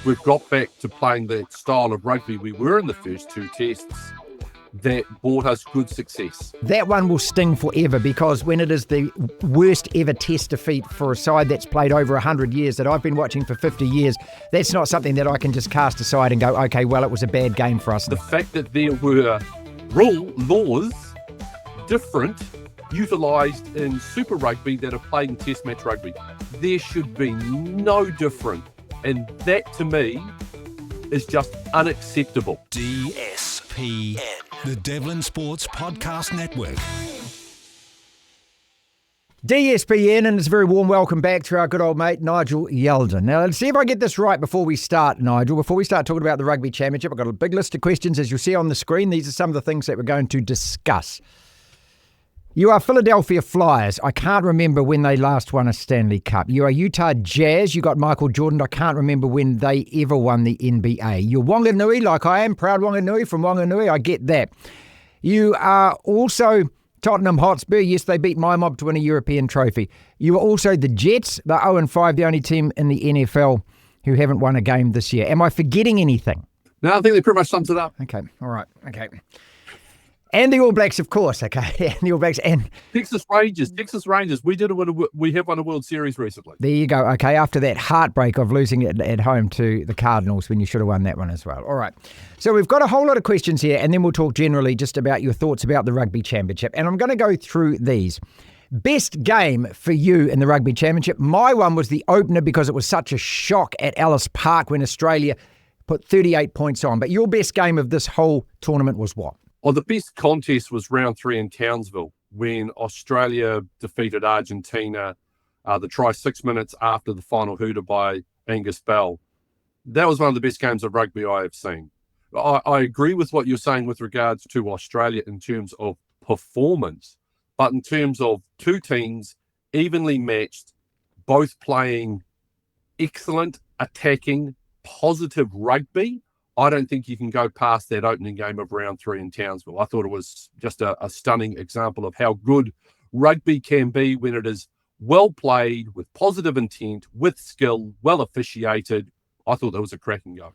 we've got back to playing the style of rugby we were in the first two tests that brought us good success. That one will sting forever, because when it is the worst ever test defeat for a side that's played over 100 years that I've been watching for 50 years, that's not something that I can just cast aside and go, okay, well, it was a bad game for us. The fact that there were laws different utilised in Super Rugby that are played in Test match rugby, there should be no different. And that, to me, is just unacceptable. DSPN, the Devlin Sports Podcast Network. DSPN, and it's a very warm welcome back to our good old mate, Nigel Yalden. Now, let's see if I get this right before we start, Nigel. Before we start talking about the Rugby Championship, I've got a big list of questions, as you'll see on the screen. These are some of the things that we're going to discuss. You are Philadelphia Flyers. I can't remember when they last won a Stanley Cup. You are Utah Jazz. You got Michael Jordan. I can't remember when they ever won the NBA. You're Wanganui, like I am. Proud Wanganui from Wanganui. I get that. You are also Tottenham Hotspur. Yes, they beat my mob to win a European trophy. You are also the Jets. They're 0-5, the only team in the NFL who haven't won a game this year. Am I forgetting anything? No, I think they pretty much sums it up. Okay, all right, okay. And the All Blacks, of course, okay. And the All Blacks and Texas Rangers. We have won a World Series recently. There you go. Okay, after that heartbreak of losing it at home to the Cardinals when you should have won that one as well. All right. So we've got a whole lot of questions here, and then we'll talk generally just about your thoughts about the Rugby Championship. And I'm going to go through these. Best game for you in the Rugby Championship. My one was the opener because it was such a shock at Ellis Park when Australia put 38 points on. But your best game of this whole tournament was what? Oh, the best contest was round 3 in Townsville when Australia defeated Argentina, the try 6 minutes after the final hooter by Angus Bell. That was one of the best games of rugby I have seen. I agree with what you're saying with regards to Australia in terms of performance, but in terms of two teams evenly matched, both playing excellent, attacking, positive rugby, I don't think you can go past that opening game of round 3 in Townsville. I thought it was just a stunning example of how good rugby can be when it is well played, with positive intent, with skill, well officiated. I thought that was a cracking go.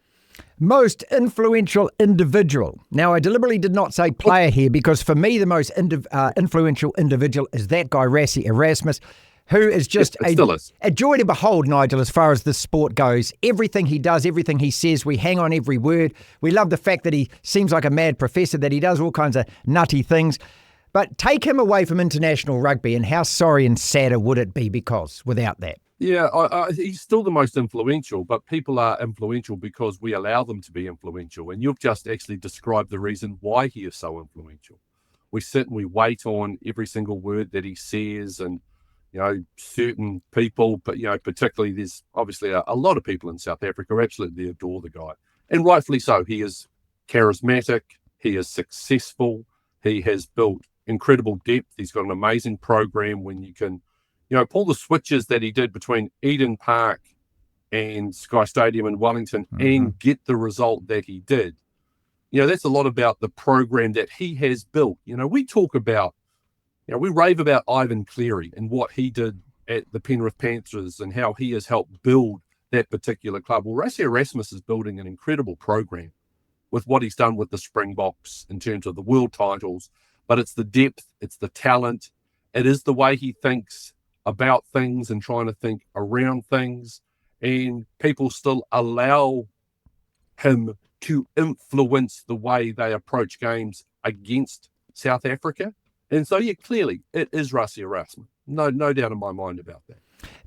Most influential individual. Now, I deliberately did not say player here because for me, the most influential individual is that guy, Rassie Erasmus, who is just a joy to behold, Nigel, as far as this sport goes. Everything he does, everything he says, we hang on every word. We love the fact that he seems like a mad professor, that he does all kinds of nutty things. But take him away from international rugby, and how sorry and sadder would it be because without that? Yeah, he's still the most influential, but people are influential because we allow them to be influential. And you've just actually described the reason why he is so influential. We sit and we wait on every single word that he says, and certain people, but, particularly there's obviously a lot of people in South Africa absolutely adore the guy. And rightfully so. He is charismatic. He is successful. He has built incredible depth. He's got an amazing program when you can, pull the switches that he did between Eden Park and Sky Stadium in Wellington and get the result that he did. That's a lot about the program that he has built. We talk about, we rave about Ivan Cleary and what he did at the Penrith Panthers and how he has helped build that particular club. Well, Rassie Erasmus is building an incredible program with what he's done with the Springboks in terms of the world titles, but it's the depth, it's the talent, it is the way he thinks about things and trying to think around things, and people still allow him to influence the way they approach games against South Africa. And so, clearly, it is Rassie Erasmus. No doubt in my mind about that.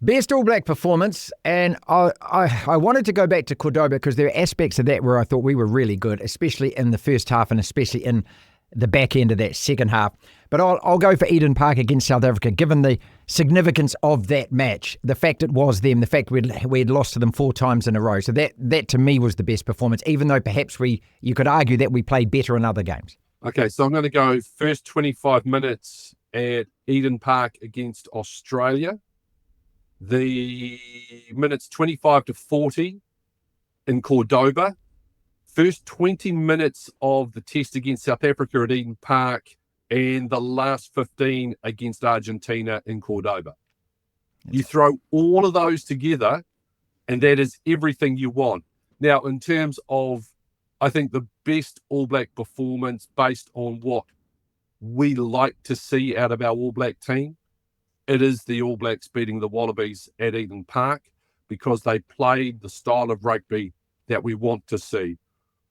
Best All Black performance, and I wanted to go back to Cordoba because there are aspects of that where I thought we were really good, especially in the first half and especially in the back end of that second half. But I'll go for Eden Park against South Africa, given the significance of that match, the fact it was them, the fact we'd lost to them 4 times in a row. So that to me was the best performance, even though perhaps you could argue that we played better in other games. Okay, so I'm going to go first 25 minutes at Eden Park against Australia. The minutes 25 to 40 in Cordoba. First 20 minutes of the test against South Africa at Eden Park, and the last 15 against Argentina in Cordoba. You throw all of those together, and that is everything you want. Now, in terms of, I think the best All Black performance based on what we like to see out of our All Black team, it is the All Blacks beating the Wallabies at Eden Park, because they played the style of rugby that we want to see.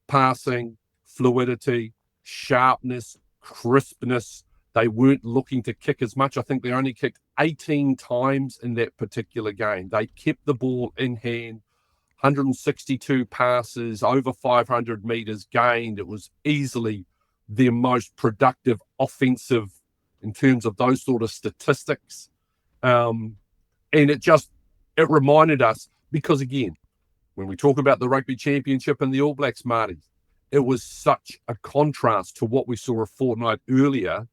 Passing, fluidity, sharpness, crispness. They weren't looking to kick as much. I think they only kicked 18 times in that particular game. They kept the ball in hand, 162 passes, over 500 metres gained. It was easily their most productive offensive in terms of those sort of statistics. And it reminded us, because again, when we talk about the Rugby Championship and the All Blacks, Marty, it was such a contrast to what we saw a fortnight earlier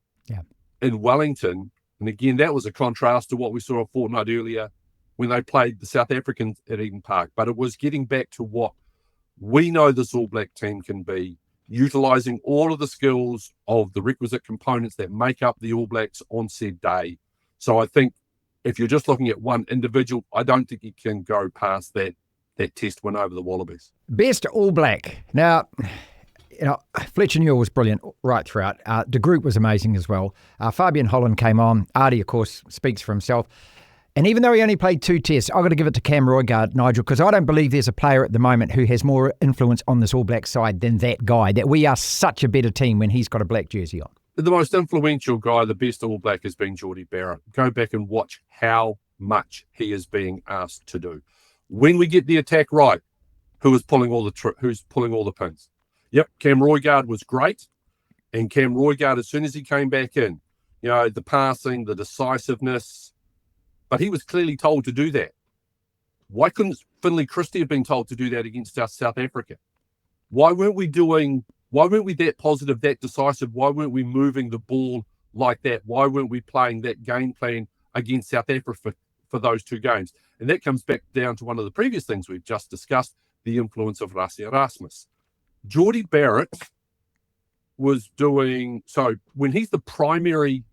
in Wellington. And again, that was a contrast to what we saw a fortnight earlier when they played the South Africans at Eden Park. But it was getting back to what we know this All Black team can be, utilising all of the skills of the requisite components that make up the All Blacks on said day. So I think if you're just looking at one individual, I don't think you can go past that test win over the Wallabies. Best All Black. Now, Fletcher Newell was brilliant right throughout. De Groot was amazing as well. Fabian Holland came on. Artie, of course, speaks for himself. And even though he only played 2 tests, I've got to give it to Cam Roigard, Nigel, because I don't believe there's a player at the moment who has more influence on this All Black side than that guy, that we are such a better team when he's got a black jersey on. The most influential guy, the best All Black, has been Jordie Barrett. Go back and watch how much he is being asked to do. When we get the attack right, who's pulling all the pins? Yep, Cam Roigard was great. And Cam Roigard, as soon as he came back in, the passing, the decisiveness, but he was clearly told to do that. Why couldn't Finlay Christie have been told to do that against South Africa? Why weren't we that positive, that decisive? Why weren't we moving the ball like that? Why weren't we playing that game plan against South Africa for those 2 games? And that comes back down to one of the previous things we've just discussed, the influence of Rassie Erasmus. Jordie Barrett was doing, so when he's the primary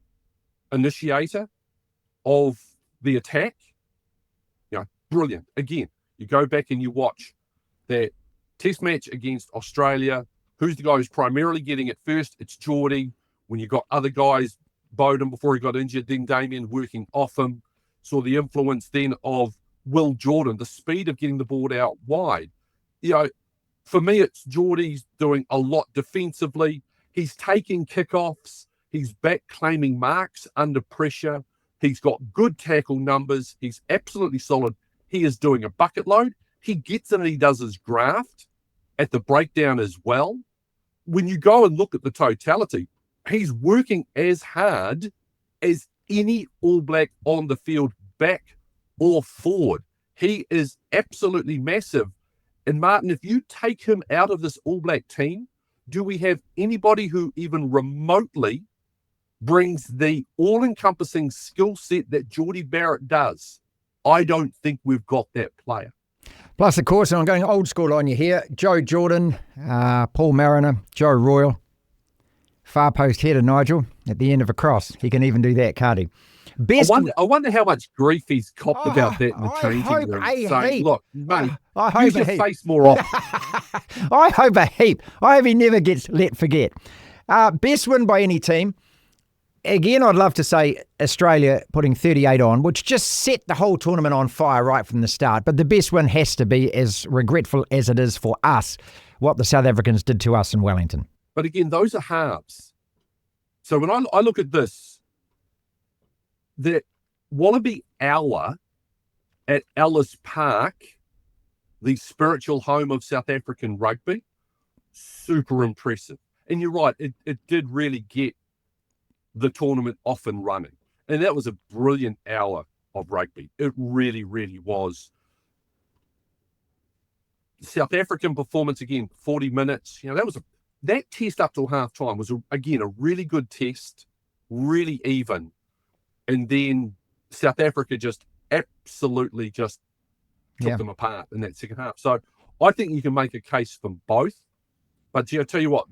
initiator of the attack, brilliant. Again, you go back and you watch that test match against Australia. Who's the guy who's primarily getting it first? It's Jordie. When you got other guys, Bowden before he got injured, then Damien working off him. Saw the influence then of Will Jordan, the speed of getting the ball out wide. For me, it's Jordie's doing a lot defensively. He's taking kickoffs. He's back claiming marks under pressure. He's got good tackle numbers. He's absolutely solid. He is doing a bucket load. He gets it and he does his graft at the breakdown as well. When you go and look at the totality, he's working as hard as any All Black on the field, back or forward. He is absolutely massive. And Martin, if you take him out of this All Black team, do we have anybody who even remotely brings the all-encompassing skill set that Jordie Barrett does? I don't think we've got that player. Plus, of course, and I'm going old school on you here, Joe Jordan, Paul Mariner, Joe Royal, far post header Nigel, at the end of a cross. He can even do that, can't he? I wonder how much grief he's copped about that in the changing room. Saying, look, mate, use your face more often. I hope a heap. I hope he never gets let forget. Best win by any team. Again, I'd love to say Australia putting 38 on, which just set the whole tournament on fire right from the start. But the best win has to be, as regretful as it is for us, what the South Africans did to us in Wellington. But again, those are halves. So when I look at this, the Wallaby Hour at Ellis Park, the spiritual home of South African rugby, super impressive. And you're right, it did really get the tournament off and running. And that was a brilliant hour of rugby. It really, really was. South African performance, again, 40 minutes. That test up till half-time was, again, a really good test, really even. And then South Africa just absolutely just took them apart in that second half. So I think you can make a case for both. But I tell you what,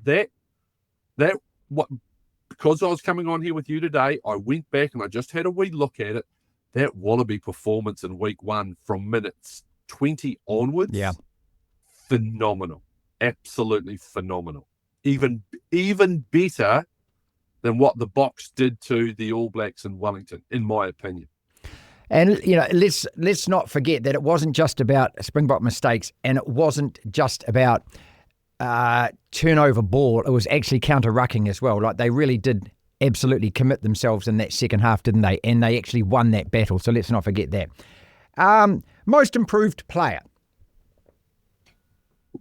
because I was coming on here with you today, I went back and I just had a wee look at it. That Wallaby performance in week 1 from minutes 20 onwards, phenomenal, absolutely phenomenal. Even better than what the Box did to the All Blacks in Wellington, in my opinion. And, let's not forget that it wasn't just about Springbok mistakes, and it wasn't just about turnover ball. It was actually counter-rucking as well. Like, they really did absolutely commit themselves in that second half, didn't they? And they actually won that battle, so let's not forget that. Most improved player.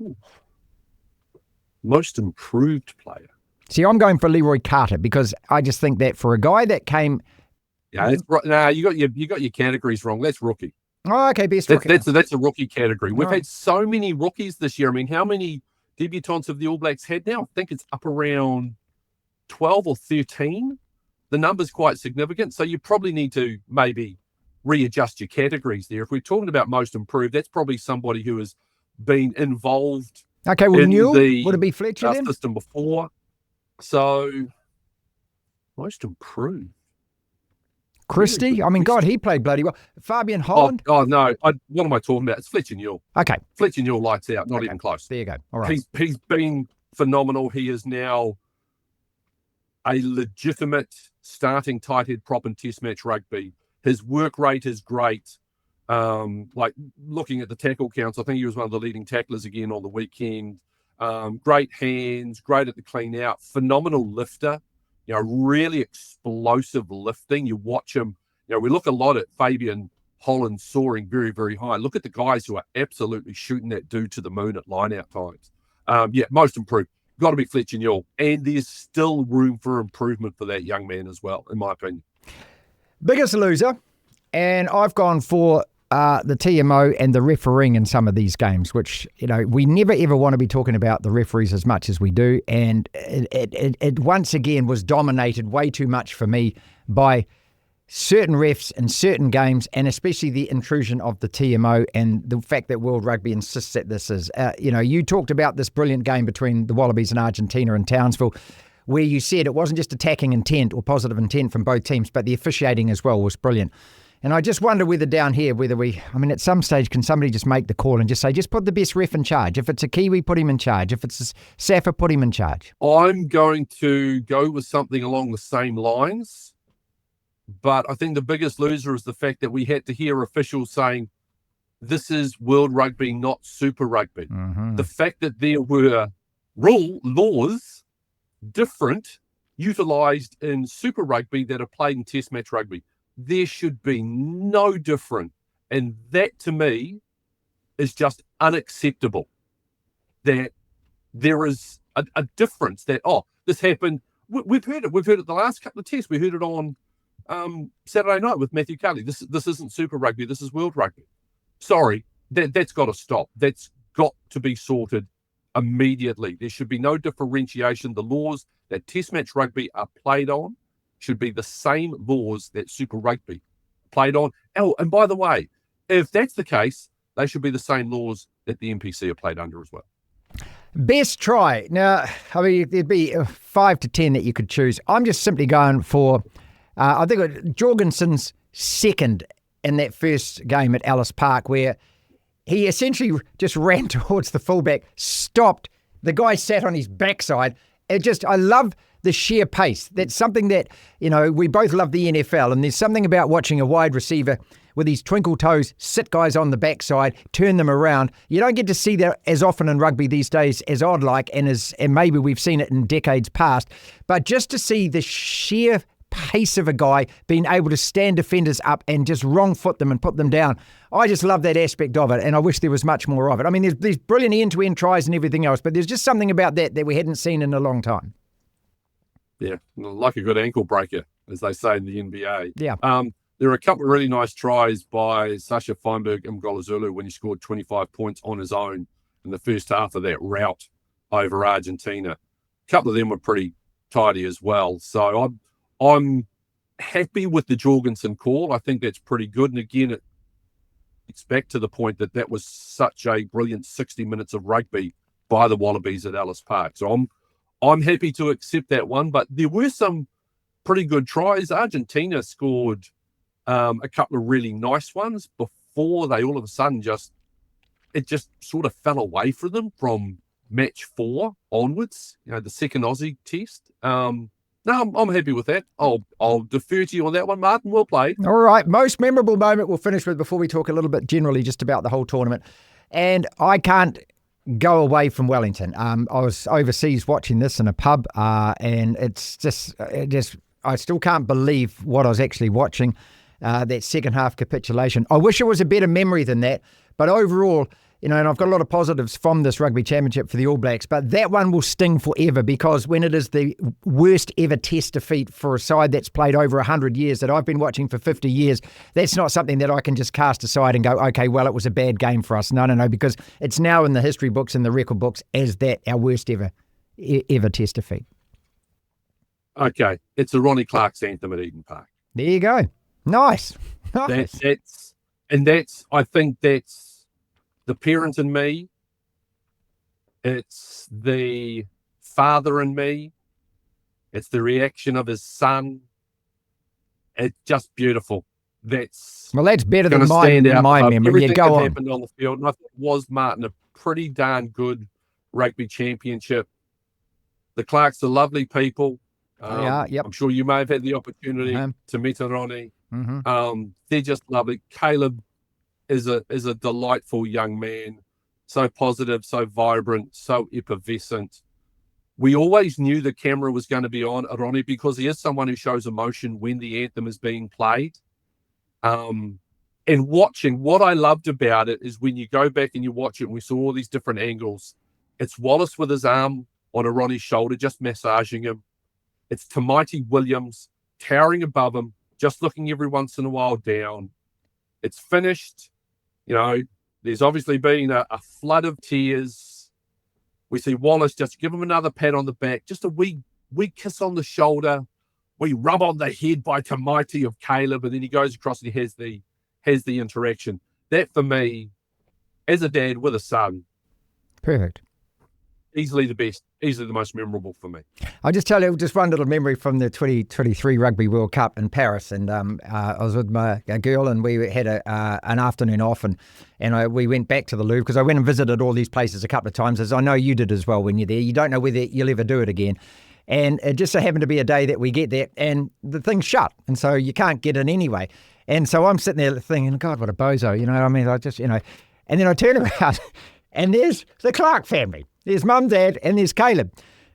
Ooh. Most improved player. See, I'm going for Leroy Carter because I just think that for a guy that came... Yeah, that's right. Nah, you got your categories wrong. That's rookie. Oh, okay, best rookie. That's a rookie category. We've Right. had so many rookies this year. I mean, how many debutants have the All Blacks had now? I think it's up around 12 or 13. The number's quite significant. So you probably need to maybe readjust your categories there. If we're talking about most improved, that's probably somebody who has been involved Okay, well, in Newell, the would it be Fletcher then? system before. So most improved. Christie? Really good I mean, God, question. he played bloody well. Fabian Holland? Oh no! What am I talking about? It's Fletcher Newell. Okay, Fletcher Newell lights out. Not Okay. even close. there you go. All right. He's been phenomenal. He is now a legitimate starting tight head prop in Test match rugby. His work rate is great. Like looking at the tackle counts, I think he was one of the leading tacklers again on the weekend. Great hands, great at the clean out, phenomenal lifter. Really explosive lifting. You watch him. We look a lot at Fabian Holland soaring very, very high. Look at the guys who are absolutely shooting that dude to the moon at line-out times. Most improved. Got to be Fletcher Newell. And there's still room for improvement for that young man as well, in my opinion. Biggest loser, and I've gone for the TMO and the refereeing in some of these games, which, we never ever want to be talking about the referees as much as we do. And it once again was dominated way too much for me by certain refs in certain games, and especially the intrusion of the TMO and the fact that World Rugby insists that this is. You talked about this brilliant game between the Wallabies and Argentina in Townsville, where you said it wasn't just attacking intent or positive intent from both teams, but the officiating as well was brilliant. And I just wonder whether down here, at some stage, can somebody just make the call and just say, just put the best ref in charge. If it's a Kiwi, put him in charge. If it's a Safa, put him in charge. I'm going to go with something along the same lines, but I think the biggest loser is the fact that we had to hear officials saying, this is World Rugby, not Super Rugby. Mm-hmm. The fact that there were laws different, utilised in Super Rugby that are played in Test match rugby. There should be no different. And that, to me, is just unacceptable. That there is a difference that, this happened. We've heard it. We've heard it the last couple of tests. We heard it on Saturday night with Matthew Kelly. This isn't Super Rugby. This is World Rugby. Sorry, that's got to stop. That's got to be sorted immediately. There should be no differentiation. The laws that Test match rugby are played on should be the same laws that Super Rugby played on. Oh, and by the way, if that's the case, they should be the same laws that the NPC are played under as well. Best try. Now, there'd be 5 to 10 that you could choose. I'm just simply going for, I think Jorgensen's second in that first game at Ellis Park, where he essentially just ran towards the fullback, stopped, the guy sat on his backside. I love the sheer pace. That's something that, we both love the NFL, and there's something about watching a wide receiver with his twinkle toes sit guys on the backside, turn them around. You don't get to see that as often in rugby these days as I'd like, and maybe we've seen it in decades past. But just to see the sheer pace of a guy being able to stand defenders up and just wrong foot them and put them down, I just love that aspect of it, and I wish there was much more of it. I mean, there's brilliant end-to-end tries and everything else, but there's just something about that we hadn't seen in a long time. Yeah, like a good ankle breaker, as they say in the NBA. Yeah. There are a couple of really nice tries by Sasha Feinberg Mgolozulu when he scored 25 points on his own in the first half of that rout over Argentina. A couple of them were pretty tidy as well. So I'm happy with the Jorgensen call. I think that's pretty good. And again, it's back to the point that was such a brilliant 60 minutes of rugby by the Wallabies at Ellis Park. So I'm happy to accept that one. But there were some pretty good tries. Argentina scored a couple of really nice ones before they all of a sudden just it just sort of fell away from them from match 4 onwards, the second Aussie test. No, I'm happy with that. I'll defer to you on that one, Martin. Well played. All right. Most memorable moment we'll finish with before we talk a little bit generally just about the whole tournament. And I can't go away from Wellington. I was overseas watching this in a pub, and it's just I still can't believe what I was actually watching, that second half capitulation. I wish it was a better memory than that, but overall, and I've got a lot of positives from this Rugby Championship for the All Blacks, but that one will sting forever because when it is the worst ever test defeat for a side that's played over 100 years that I've been watching for 50 years, that's not something that I can just cast aside and go, okay, well, it was a bad game for us. No, because it's now in the history books and the record books as that our worst ever test defeat. Okay, it's Eroni Clarke's anthem at Eden Park. There you go. Nice. I think that's the parent in me, it's the father in me, it's the reaction of his son. It's just beautiful. That's better than my memory. Everything go that on. happened on the field. And I think it was, Martin, a pretty darn good rugby championship. The Clarks are lovely people. Yep. I'm sure you may have had the opportunity to meet Eroni. Mm-hmm. They're just lovely. Caleb is a delightful young man, so positive, so vibrant, so effervescent. We always knew the camera was going to be on Eroni because he is someone who shows emotion when the anthem is being played. And watching, what I loved about it is when you go back and you watch it, and we saw all these different angles. It's Wallace with his arm on Eroni's shoulder, just massaging him. It's Tamaiti Williams towering above him, just looking every once in a while down. It's finished. There's obviously been a flood of tears. We see Wallace just give him another pat on the back, just a wee kiss on the shoulder, wee rub on the head by Tamaiti of Caleb, and then he goes across and he has the interaction. That for me, as a dad with a son, perfect. Easily the best, easily the most memorable for me. I'll just tell you just one little memory from the 2023 Rugby World Cup in Paris. And I was with my girl and we had an afternoon off and we went back to the Louvre because I went and visited all these places a couple of times, as I know you did as well when you're there. You don't know whether you'll ever do it again. And it just so happened to be a day that we get there and the thing's shut. And so you can't get in anyway. And so I'm sitting there thinking, God, what a bozo. And then I turn around and there's the Clarke family. There's mum, dad, and there's Caleb.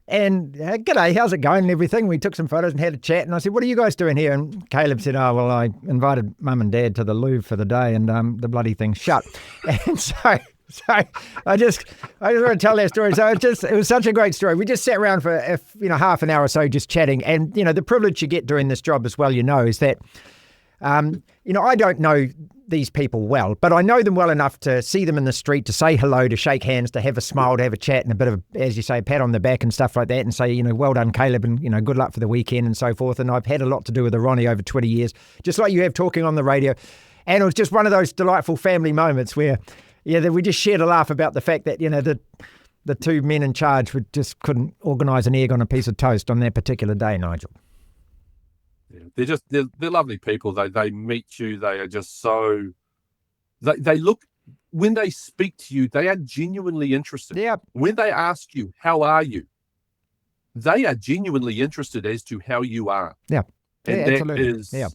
And g'day, how's it going and everything? We took some photos and had a chat. And I said, what are you guys doing here? And Caleb said, I invited mum and dad to the Louvre for the day and the bloody thing's shut. And so I just want to tell that story. So it was such a great story. We just sat around for half an hour or so just chatting. And, the privilege you get doing this job as well, is that, I don't know these people well, but I know them well enough to see them in the street, to say hello, to shake hands, to have a smile, to have a chat and a bit of, as you say, pat on the back and stuff like that and say, well done, Caleb, and, good luck for the weekend and so forth. And I've had a lot to do with Eroni over 20 years, just like you have talking on the radio. And it was just one of those delightful family moments where, that we just shared a laugh about the fact that, the two men in charge just couldn't organise an egg on a piece of toast on that particular day, Nigel. They're lovely people. They meet you. They are just so. They look, when they speak to you, they are genuinely interested. Yeah. When they ask you, "How are you?" they are genuinely interested as to how you are. Yeah. And yeah, that absolutely. is. Yeah.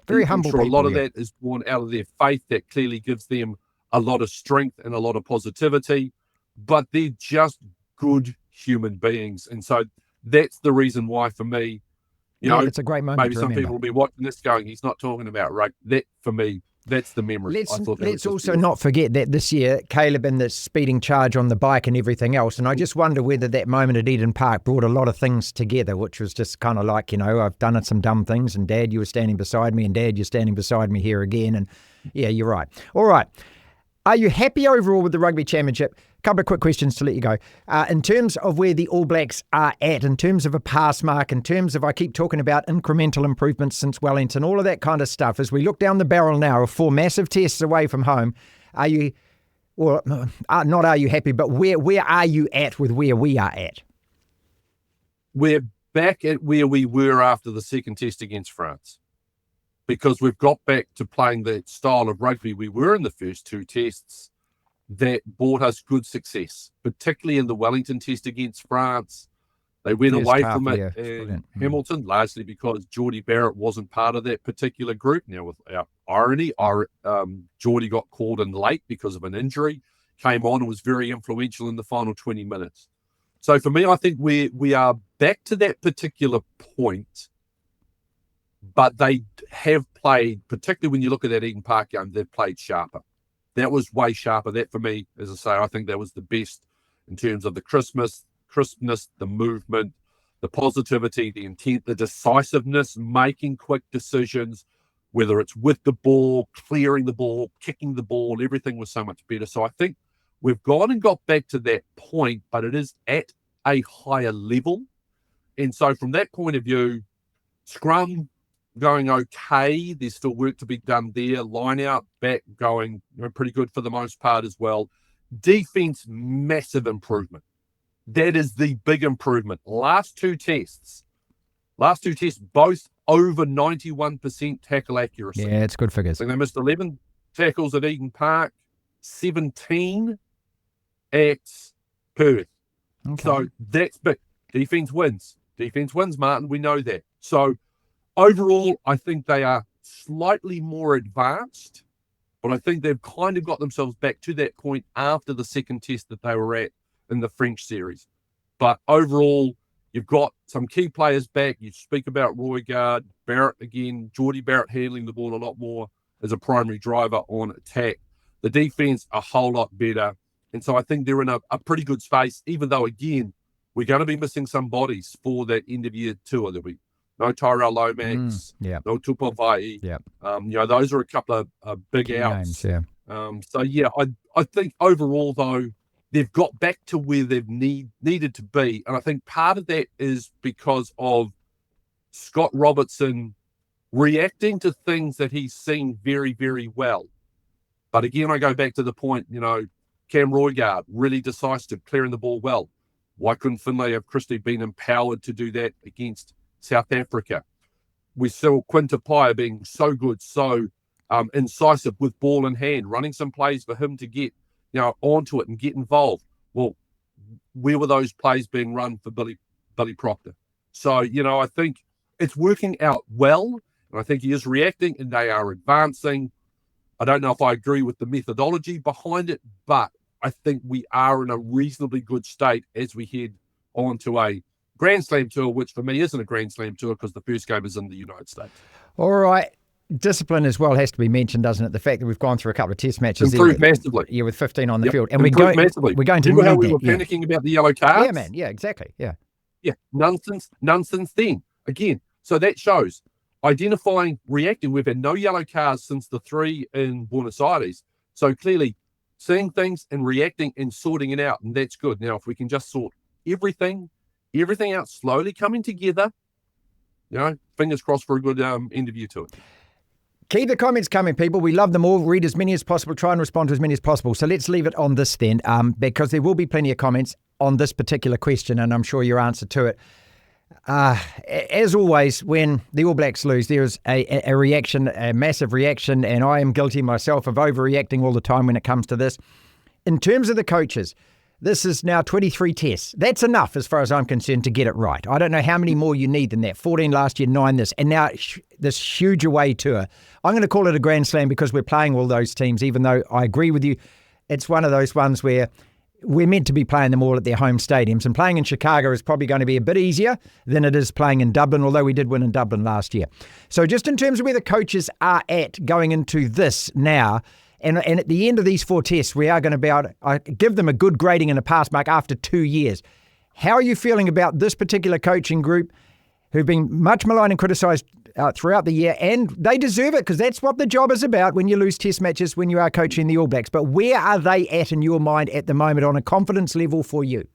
Very humble. I'm sure people, a lot of that is born out of their faith. That clearly gives them a lot of strength and a lot of positivity. But they're just good human beings, and so that's the reason why, for me. It's a great moment. Maybe some people will be watching this going, he's not talking about rugby. That, for me, that's the memory. Let's also not forget that this year, Caleb in the speeding charge on the bike and everything else. And I just wonder whether that moment at Eden Park brought a lot of things together, which was just kind of like, I've done some dumb things and Dad, you were standing beside me and Dad, you're standing beside me here again. And yeah, you're right. All right. Are you happy overall with the Rugby Championship? A couple of quick questions to let you go. In terms of where the All Blacks are at, in terms of a pass mark, in terms of, I keep talking about incremental improvements since Wellington, all of that kind of stuff, as we look down the barrel now of 4 massive tests away from home, are you, well, not are you happy, but where are you at with where we are at? We're back at where we were after the second test against France, because we've got back to playing the style of rugby we were in the first 2 tests. that brought us good success, particularly in the Wellington Test against France. They went away from it in Hamilton, largely because Jordie Barrett wasn't part of that particular group. Now, with our irony, Jordie got called in late because of an injury, came on and was very influential in the final 20 minutes. So for me, I think we are back to that particular point, but they have played, particularly when you look at that Eden Park game, they've played sharper. That was way sharper. That for me, as I say, I think that was the best in terms of the crispness, the movement, the positivity, the intent, the decisiveness, making quick decisions, whether it's with the ball, clearing the ball, kicking the ball, everything was so much better. So I think we've gone and got back to that point, but it is at a higher level. And so from that point of view, scrum going okay. There's still work to be done there. Line out, back going pretty good for the most part as well. Defense, massive improvement. That is the big improvement. Last two tests, both over 91% tackle accuracy. Yeah, it's good figures. I think they missed 11 tackles at Eden Park, 17 at Perth. Okay. So that's big. Defense wins, Martin. We know that. So overall, I think they are slightly more advanced, but I think they've kind of got themselves back to that point after the second test that they were at in the French series. But overall, you've got some key players back. You speak about Roigard, Barrett again, Jordie Barrett handling the ball a lot more as a primary driver on attack. The defense, a whole lot better. And so I think they're in a pretty good space, even though, again, we're going to be missing some bodies for that end of year tour. There'll be no Tyrell Lomax, no Tupavai. Those are a couple of big outs. Names, I think overall, though, they've got back to where they've needed to be. And I think part of that is because of Scott Robertson reacting to things that he's seen very, very well. But again, I go back to the point, Cam Roigard, really decisive, clearing the ball well. Why couldn't Finlay have Christie been empowered to do that against South Africa? We saw Quinta Paya being so good, so incisive with ball in hand, running some plays for him to get onto it and get involved. Well, where were those plays being run for Billy Proctor? So, I think it's working out well, and I think he is reacting and they are advancing. I don't know if I agree with the methodology behind it, but I think we are in a reasonably good state as we head on to a Grand Slam tour, which for me isn't a Grand Slam tour because the first game is in the United States. All right. Discipline as well has to be mentioned, doesn't it? The fact that we've gone through a couple of test matches. Improved massively. Yeah, with 15 on the field. And we're going to remember how we were panicking about the yellow cards? Yeah, man. Yeah, exactly. Yeah. Yeah, none since then. Again, so that shows identifying, reacting. We've had no yellow cards since the 3 in Buenos Aires. So clearly seeing things and reacting and sorting it out, and that's good. Now, if we can just sort everything out slowly coming together, fingers crossed for a good end of year to it. Keep the comments coming, people. We love them all. Read as many as possible. Try and respond to as many as possible. So let's leave it on this then, because there will be plenty of comments on this particular question, and I'm sure your answer to it. As always, when the All Blacks lose, there is a reaction, a massive reaction, and I am guilty myself of overreacting all the time when it comes to this. In terms of the coaches, this is now 23 tests. That's enough as far as I'm concerned to get it right. I don't know how many more you need than that. 14 last year, 9 this, and now this huge away tour. I'm going to call it a Grand Slam because we're playing all those teams, even though I agree with you. It's one of those ones where we're meant to be playing them all at their home stadiums, and playing in Chicago is probably going to be a bit easier than it is playing in Dublin, although we did win in Dublin last year. So just in terms of where the coaches are at going into this now, and at the end of these 4 tests, we are going to give them a good grading and a pass mark after 2 years. How are you feeling about this particular coaching group who've been much maligned and criticised throughout the year? And they deserve it because that's what the job is about when you lose test matches when you are coaching the All Blacks. But where are they at in your mind at the moment on a confidence level for you?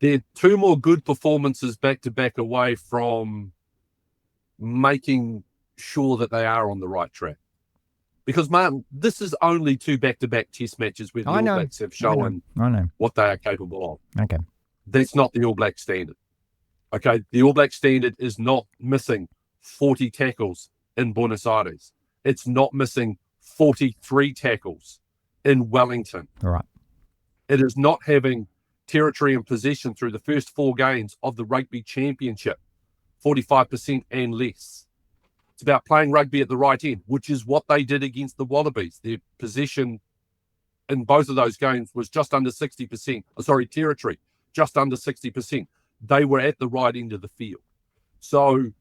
They're 2 more good performances back-to-back away from making sure that they are on the right track. Because, Martin, this is only 2 back-to-back test matches where the All Blacks have shown what they are capable of. Okay. That's not the All Black standard. Okay, the All Black standard is not missing 40 tackles in Buenos Aires. It's not missing 43 tackles in Wellington. All right. It is not having territory and possession through the first 4 games of the Rugby Championship, 45% and less. It's about playing rugby at the right end, which is what they did against the Wallabies. Their possession in both of those games was just under 60%. Territory, just under 60%. They were at the right end of the field. So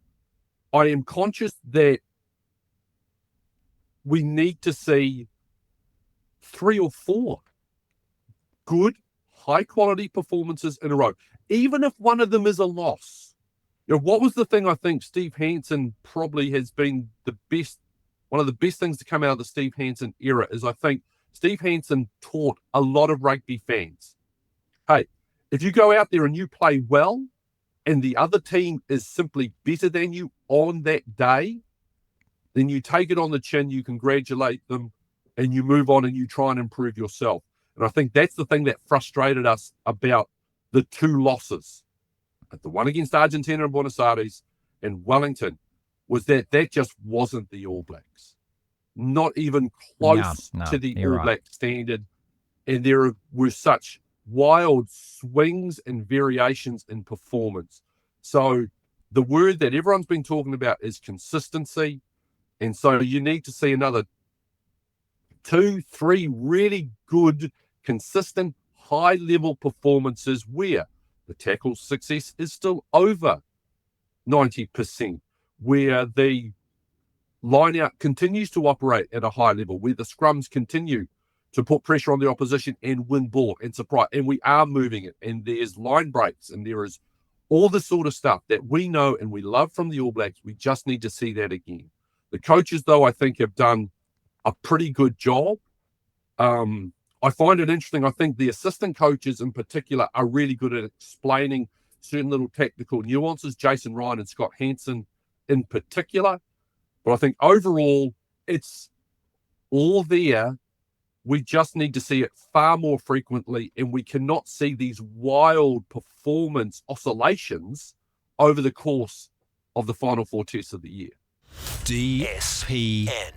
I am conscious that we need to see 3 or 4 good, high-quality performances in a row, even if one of them is a loss. What was the thing I think Steve Hansen probably has been one of the best things to come out of the Steve Hansen era is I think Steve Hansen taught a lot of rugby fans, hey, if you go out there and you play well and the other team is simply better than you on that day, then you take it on the chin, you congratulate them, and you move on and you try and improve yourself. And I think that's the thing that frustrated us about the 2 losses, the one against Argentina and Buenos Aires and Wellington, was that just wasn't the All Blacks. Not even close to the All Black standard. And there were such wild swings and variations in performance. So the word that everyone's been talking about is consistency. And so you need to see another 2, 3 really good, consistent, high-level performances where the tackle success is still over 90%, where the line-out continues to operate at a high level, where the scrums continue to put pressure on the opposition and win ball and surprise, and we are moving it, and there's line breaks, and there is all the sort of stuff that we know and we love from the All Blacks. We just need to see that again. The coaches, though, I think have done a pretty good job. I find it interesting. I think the assistant coaches in particular are really good at explaining certain little tactical nuances, Jason Ryan and Scott Hansen in particular. But I think overall, it's all there. We just need to see it far more frequently, and we cannot see these wild performance oscillations over the course of the final 4 tests of the year. DSPN.